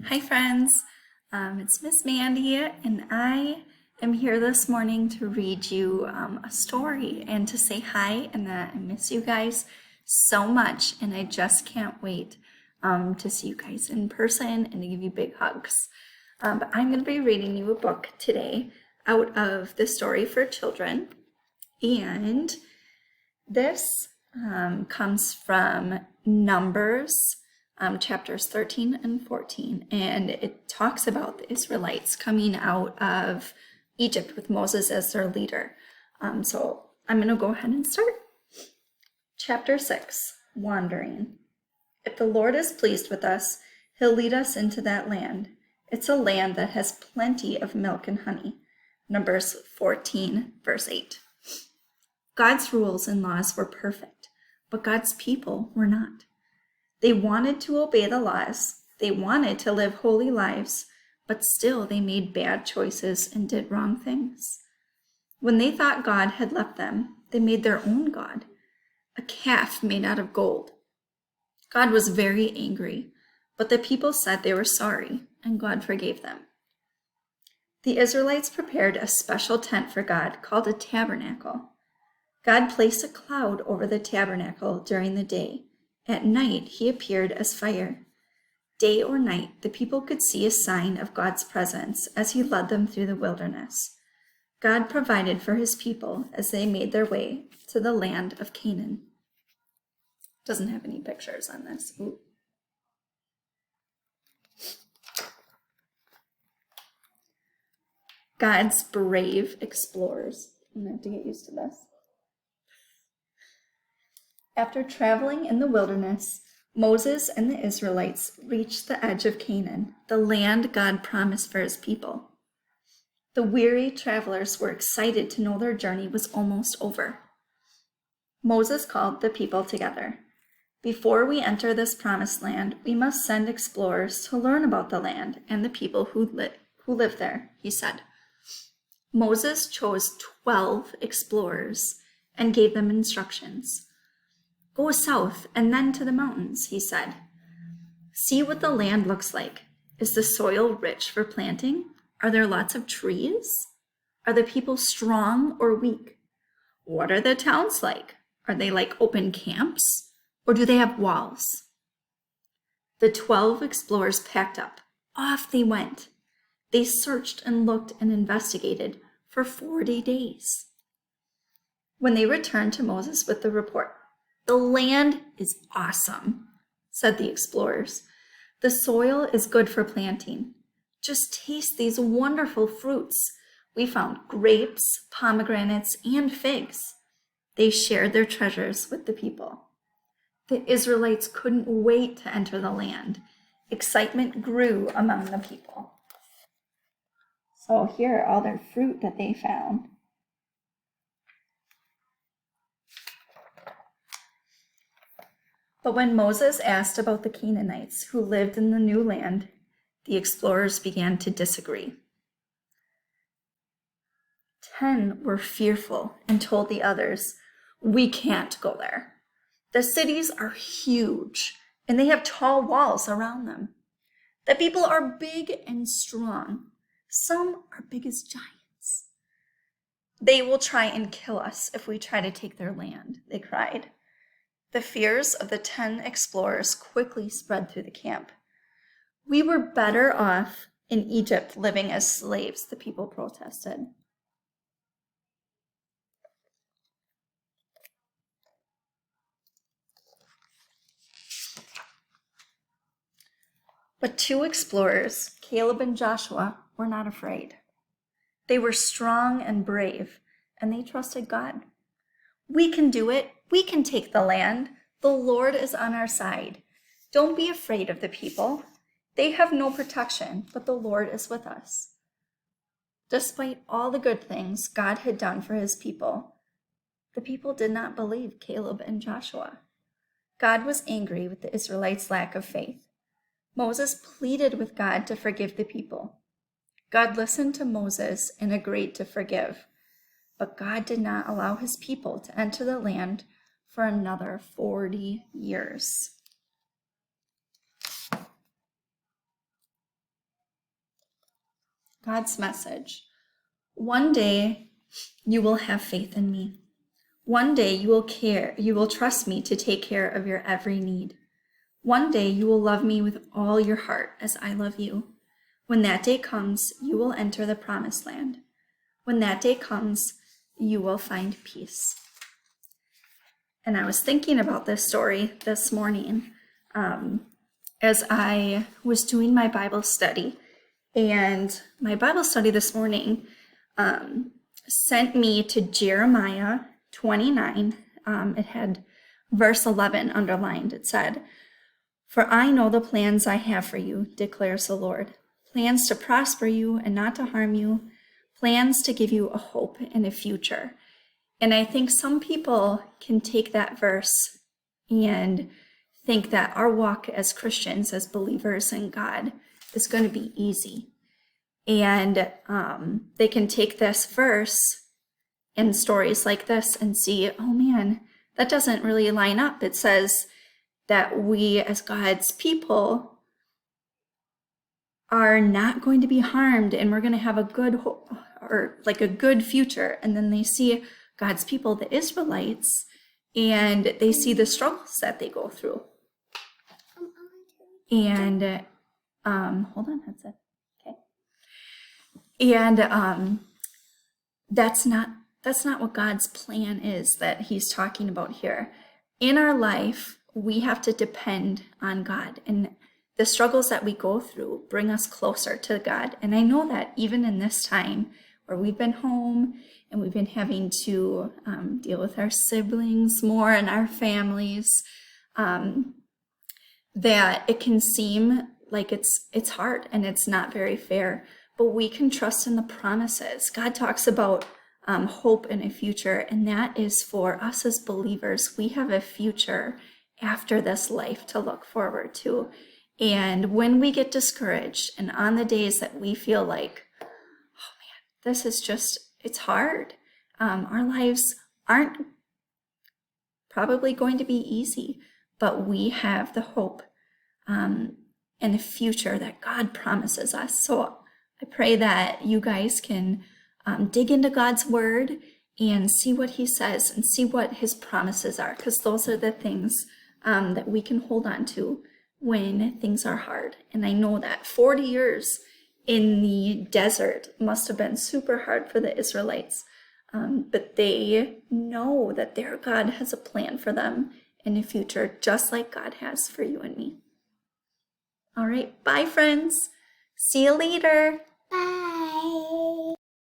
Hi friends, it's Miss Mandy and I am here this morning to read you a story and to say hi and that I miss you guys so much and I just can't wait to see you guys in person and to give you big hugs. But I'm going to be reading you a book today out of the Story for Children, and this comes from Numbers chapters 13 and 14, and it talks about the Israelites coming out of Egypt with Moses as their leader. So I'm going to go ahead and start. Chapter 6, Wandering. If the Lord is pleased with us, he'll lead us into that land. It's a land that has plenty of milk and honey. Numbers 14, verse 8. God's rules and laws were perfect, but God's people were not. They wanted to obey the laws, they wanted to live holy lives, but still they made bad choices and did wrong things. When they thought God had left them, they made their own god, a calf made out of gold. God was very angry, but the people said they were sorry, and God forgave them. The Israelites prepared a special tent for God called a tabernacle. God placed a cloud over the tabernacle during the day. At night, he appeared as fire. Day or night, the people could see a sign of God's presence as he led them through the wilderness. God provided for his people as they made their way to the land of Canaan. Doesn't have any pictures on this. Ooh. God's brave explorers. I'm going to have to get used to this. After traveling in the wilderness, Moses and the Israelites reached the edge of Canaan, the land God promised for his people. The weary travelers were excited to know their journey was almost over. Moses called the people together. Before we enter this promised land, we must send explorers to learn about the land and the people who live there, he said. Moses chose 12 explorers and gave them instructions. Go south and then to the mountains, he said. See what the land looks like. Is the soil rich for planting? Are there lots of trees? Are the people strong or weak? What are the towns like? Are they like open camps? Or do they have walls? The 12 explorers packed up. Off they went. They searched and looked and investigated for 40 days. When they returned to Moses with the report, "The land is awesome," said the explorers. "The soil is good for planting. Just taste these wonderful fruits. We found grapes, pomegranates, and figs." They shared their treasures with the people. The Israelites couldn't wait to enter the land. Excitement grew among the people. So here are all their fruit that they found. But when Moses asked about the Canaanites who lived in the new land, the explorers began to disagree. 10 were fearful and told the others, "We can't go there. The cities are huge and they have tall walls around them. The people are big and strong. Some are big as giants. They will try and kill us if we try to take their land," they cried. The fears of the 10 explorers quickly spread through the camp. "We were better off in Egypt living as slaves," the people protested. But 2 explorers, Caleb and Joshua, were not afraid. They were strong and brave, and they trusted God. "We can do it. We can take the land. The Lord is on our side. Don't be afraid of the people. They have no protection, but the Lord is with us." Despite all the good things God had done for his people, the people did not believe Caleb and Joshua. God was angry with the Israelites' lack of faith. Moses pleaded with God to forgive the people. God listened to Moses and agreed to forgive. But God did not allow his people to enter the land for another 40 years. God's message. One day you will have faith in me. One day you will trust me to take care of your every need. One day you will love me with all your heart as I love you. When that day comes, you will enter the promised land. When that day comes, you will find peace. And I was thinking about this story this morning as I was doing my Bible study. And my Bible study this morning sent me to Jeremiah 29. It had verse 11 underlined. It said, "For I know the plans I have for you, declares the Lord. Plans to prosper you and not to harm you. Plans to give you a hope and a future." And I think some people can take that verse and think that our walk as Christians, as believers in God, is going to be easy. And they can take this verse and stories like this and see, oh man, that doesn't really line up. It says that we as God's people are not going to be harmed and we're going to have a good hope, or like a good future. And then they see God's people, the Israelites, and they see the struggles that they go through. And hold on, that's it. Okay. And that's not what God's plan is that he's talking about here. In our life, we have to depend on God, and the struggles that we go through bring us closer to God. And I know that even in this time where we've been home and we've been having to deal with our siblings more and our families, that it can seem like it's hard and it's not very fair, but we can trust in the promises. God talks about hope and a future, and that is for us as believers. We have a future after this life to look forward to. And when we get discouraged and on the days that we feel like, oh man, this is just, it's hard. Our lives aren't probably going to be easy, but we have the hope and the future that God promises us. So I pray that you guys can dig into God's word and see what he says and see what his promises are, because those are the things that we can hold on to when things are hard. And I know that 40 years in the desert must have been super hard for the Israelites, but they know that their God has a plan for them in the future, just like God has for you and me. All right, bye friends. See you later. Bye.